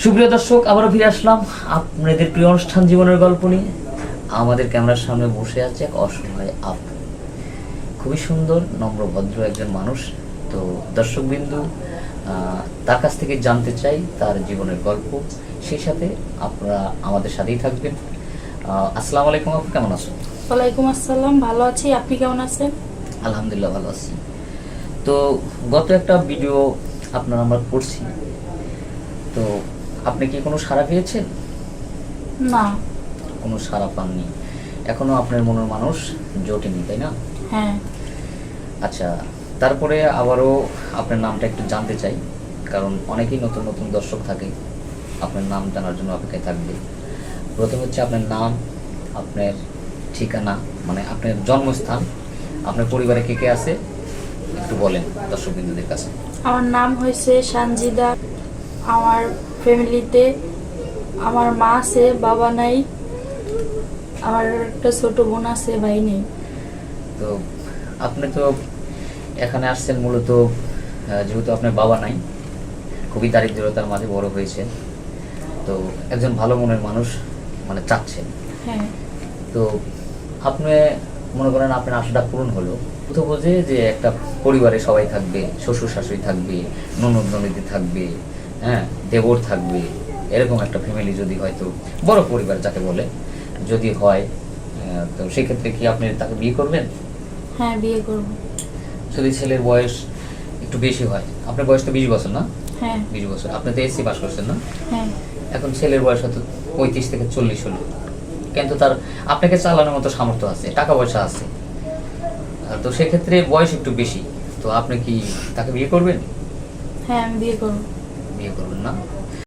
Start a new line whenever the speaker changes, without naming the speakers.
সুপ্রিয় দর্শক, আবারও ফিরে আসলাম আপনাদের প্রিয় অনুষ্ঠান জীবনের গল্প নিয়ে। আমাদের ক্যামেরার সামনে বসে আছে এক অসহায় আপু, খুবই সুন্দর নম্র ভদ্র একজন মানুষ। তো দর্শকবিন্দু তার কাছ থেকে জানতে চাই তার জীবনের গল্প, সেই সাথে আপনারা আমাদের সাথেই থাকবেন। আসসালামু আলাইকুম আপু, কেমন আছেন?
ওয়ালাইকুম আসসালাম, ভালো আছি। আপনি কেমন আছেন?
আলহামদুলিল্লাহ ভালো আছি। তো গত একটা ভিডিও আপনার আমরা করছি, তো আপনি কি কোনো সাড়া পেয়েছেন?
না।
কোনো সাড়া পাননি, এখনো আপনার মনের মানুষ জোটেনি, তাই না?
হ্যাঁ।
আচ্ছা, তারপরে আবারও আপনার নামটা একটু জানতে চাই, কারণ অনেকেই নতুন নতুন দর্শক থাকে, আপনার নাম জানার জন্য অপেক্ষায় থাকবে। প্রথম হচ্ছে আপনার নাম, আপনার ঠিকানা, মানে আপনার জন্মস্থান, আপনার পরিবারে কে কে আছে একটু বলেন দর্শকবৃন্দদের কাছে।
আমার নাম হয়েছে সানজিদা। আমার ফ্যামিলিতে আমার মা আছে, বাবা নাই। আমার একটা ছোট বোন আছে, ভাই নেই।
তো আপনি তো এখানে আসছেন মূলত যেহেতু আপনার বাবা নাই, খুবই দারিদ্রতার মাঝে বড় হয়েছে, তো একজন ভালো মনের মানুষ মানে চাচ্ছেন।
হ্যাঁ।
তো আপনি মনে করেন আপনার আশাটা পূরণ হলো, তো বোঝে যে একটা পরিবারে সবাই থাকবে, শ্বশুর শাশুড়ি থাকবে, ননদ ননদি থাকবে, হ্যাঁ, দেবর থাকবে, এরকম একটা ফ্যামিলি যদি হয়তো বড় পরিবার যাকে বলে যদি হয়, তো সেক্ষেত্রে কি আপনি তাকে বিয়ে করবেন?
হ্যাঁ, বিয়ে করব।
যদি ছেলের বয়স একটু বেশি হয়, আপনার বয়স তো 20 বছর না?
হ্যাঁ।
20 বছর, আপনি তো এসসি পাস করছেন না?
হ্যাঁ।
এখন ছেলের বয়স হয়তো 35 থেকে 40 হলো, কিন্তু তার আপনাকে চালানোর মতো সামর্থ্য আছে, টাকা পয়সা আছে, তো সেক্ষেত্রে বয়স একটু বেশি, তো আপনি কি তাকে বিয়ে করবেন?
হ্যাঁ, আমি বিয়ে করব।
বিয়ে করবেন না?